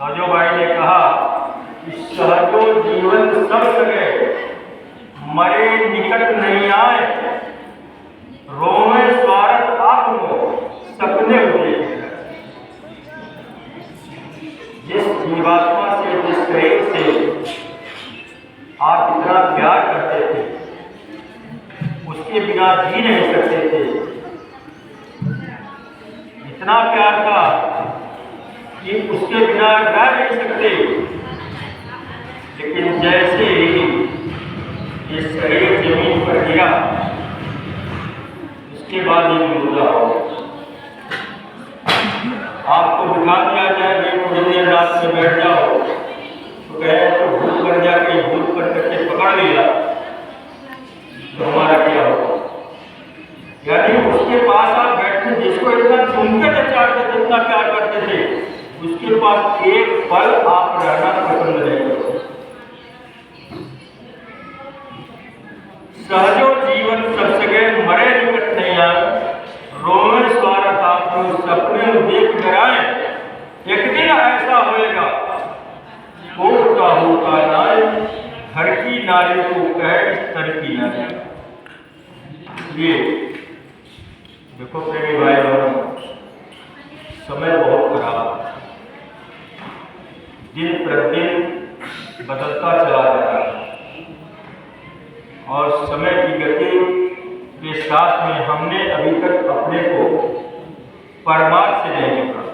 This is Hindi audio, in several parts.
सजो भाई ने कहा कि सहजो जीवन सब सके, मरे निकट नहीं आए, रोवे स्वार्थ आत्मो सपने हुए। जिस जीवात्मा से, जिस शरीर से आप इतना प्यार करते थे, उसके बिना जी नहीं सकते थे। इतना प्यार था कि उसके बिना रह नहीं सकते। लेकिन जैसे ही ये शरीर जमीन पर गिरा, उसके बाद ये मुर्दा हो गया। आपको बुला दिया जाए कि थोड़ी देर रात में बैठ जाओ, तो कहे तो भूल कर जाके भूल कर करके पकड़ लिया, तो हमारा क्या होगा? यानी उसके पास आप बैठे, जिसको इतना चुनते थे, चाहते थे, इतना प्यार करते थे, उसके पास एक पल आप रहना पसंद नहीं करोगे। सहजो जीवन सब सके, मरे निकट नहीं आए, रोवे स्वार्थ आपको सपने देख डराए। एक दिन ऐसा होएगा, होता होता नाय, घर की नारी को कहे स्तर की नारी। ये देखो प्रेमी भाई बहनों, समय बहुत खराब है, दिन प्रतिदिन बदलता चला जा रहा है, और समय की गति के साथ में हमने अभी तक अपने को परमार्थ से नहीं जोड़ा।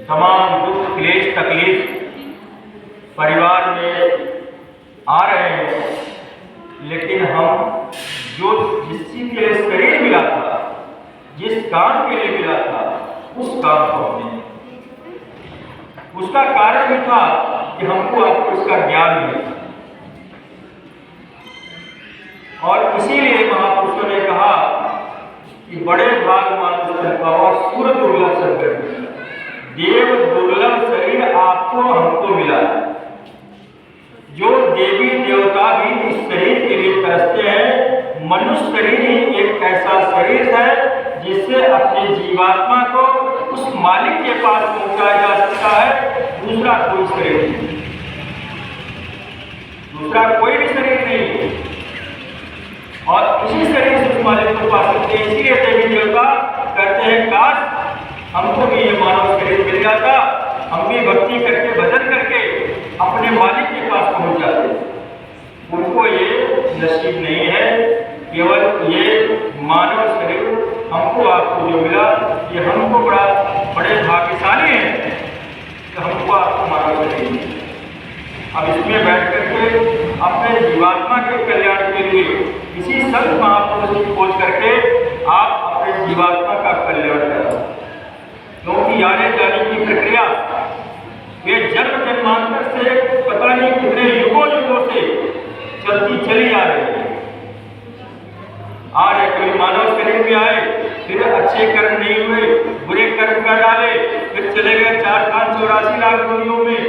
तमाम दुख, क्लेश, तकलीफ परिवार में आ रहे हैं, लेकिन हम जो जिस चीज के लिए शरीर मिला था, जिस काम के लिए मिला था, उस काम को हमने, उसका कारण भी था कि हमको आपको इसका ज्ञान मिला। और इसीलिए महापुरुषों ने कहा कि बड़े भाग मानुष तन पावा, सुर दुर्लभ संकट, देव दुर्लभ शरीर आपको हमको मिला। जो देवी देवता भी इस शरीर के लिए तरसते हैं, मनुष्य शरीर ही एक ऐसा शरीर है जिससे अपने जीवात्मा को उस मालिक के पास पहुंचाया जा सकता है। दूसरा कोई शरीर नहीं, दूसरा कोई भी शरीर नहीं, और इसी शरीर से उस मालिक को पा सकते हैं। इसीलिए देवी देवता कहते हैं, काश हमको भी ये मानव शरीर मिल जाता, हम भी भक्ति करके, भजन करके अपने मालिक के पास पहुंच जाते। उनको ये नसीब नहीं है। केवल ये मानव शरीर हमको आपको जो मिला, ये हमको बड़े भाग्यशाली हैं कि हमको आपको मानव शरीर मिला। अब इसमें बैठ करके अपने जीवात्मा के कल्याण के लिए किसी संत महापुरुष की खोज करके आप अपने जीवात्मा का कल्याण करें। क्योंकि आने जाने की प्रक्रिया ये जन्म जन्मांतर से पता नहीं कितने युगों से चलती चली आ रही है। आज कोई मानव शरीर में आए, फिर अच्छे कर्म नहीं हुए, बुरे कर्म कर डाले, फिर चले गए 4-5-84 लाख दुनियों में।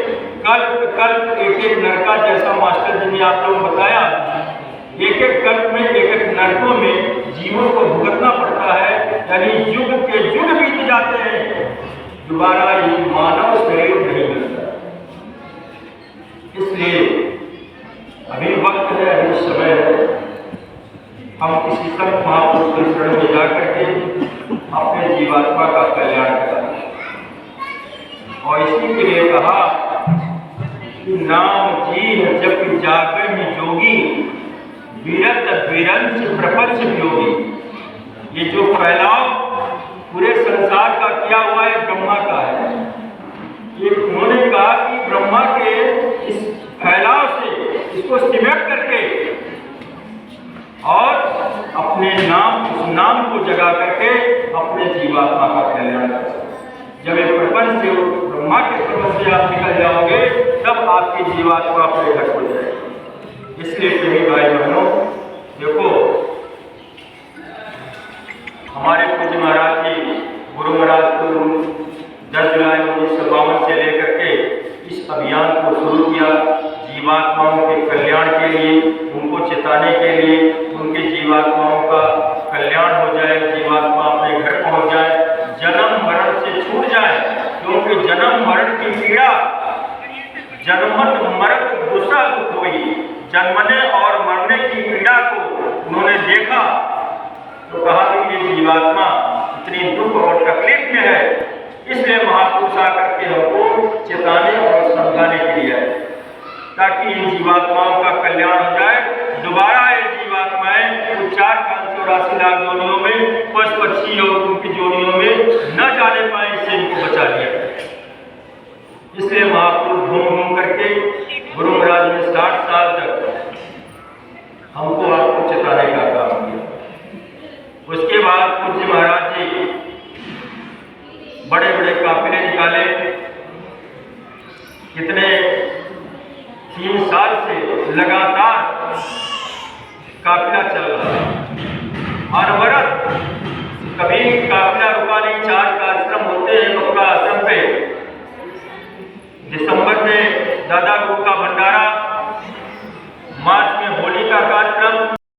कल्प एक एक नरका, जैसा मास्टर जी ने आप लोगों को बताया, एक एक कल्प में, एक एक नरकों में जीवों को भुगतना पड़ता है। यानी युग के युग बीत जाते हैं, दोबारा ये मानव शरीर नहीं मिलता। इसलिए अभी वक्त है, अभी समय है, हम किसी संत महापुरुष के शरण में जाकर के अपने जीवात्मा का कल्याण करें। और इसी के लिए कहा कि नाम जी जप जाकर ही जोगी, विरत विरंच प्रपंच योगी। ये जो फैलाव पूरे संसार का किया हुआ है, ब्रह्मा का है। ये उन्होंने कहा कि ब्रह्मा के इस फैलाव से इसको सिमट करके और अपने नाम, उस नाम को जगा करके अपने जीवात्मा का कल्याण करें। जब एक प्रपंच से, ब्रह्मा के प्रपंच से आप निकल जाओगे, तब आपकी जीवात्मा प्रकट हो जाएगी। इसलिए सभी भाई बहनों, देखो हमारे पूज्य महाराज जी, गुरु महाराज को 10 जुलाई 1952 से लेकर के इस अभियान को शुरू किया, जीवात्माओं के कल्याण के लिए, उनको चेताने के लिए, उनके जीवात्माओं का कल्याण हो जाए, जीवात्मा अपने घर पहुंच जाए, जन्म मरण से छूट जाए। क्योंकि जन्म मरण की पीड़ा जन्मत मरत दूसरा दुख हुई। जन्मने और मरने की पीड़ा को उन्होंने देखा तो कहा कि ये जीवात्मा इतनी दुख और तकलीफ में है, इसलिए महापुरुष आकर के हमको चेताने और समझाने के लिए आए ताकि इन जीवात्माओं का कल्याण हो जाए। दोबारा ये जीवात्माएं 4,84 लाख जोनियों में पशु पक्षी और उनकी जोनियों में न जाने पाए, इससे इनको बचा लिया। इसलिए महापुरुष घूम घूम करके गुरु महाराज ने 60 साल तक हमको आपको चेताने का काम किया। उसके बाद पूज्य महाराज जी बड़े बड़े काफिले निकाले। कितने 3 साल से लगातार काफिला चल रहा। अनवरत कभी काफिला रुका नहीं। 4 कार्यक्रम होते हैं मथुरा आश्रम पे। दिसंबर में दादा गुरु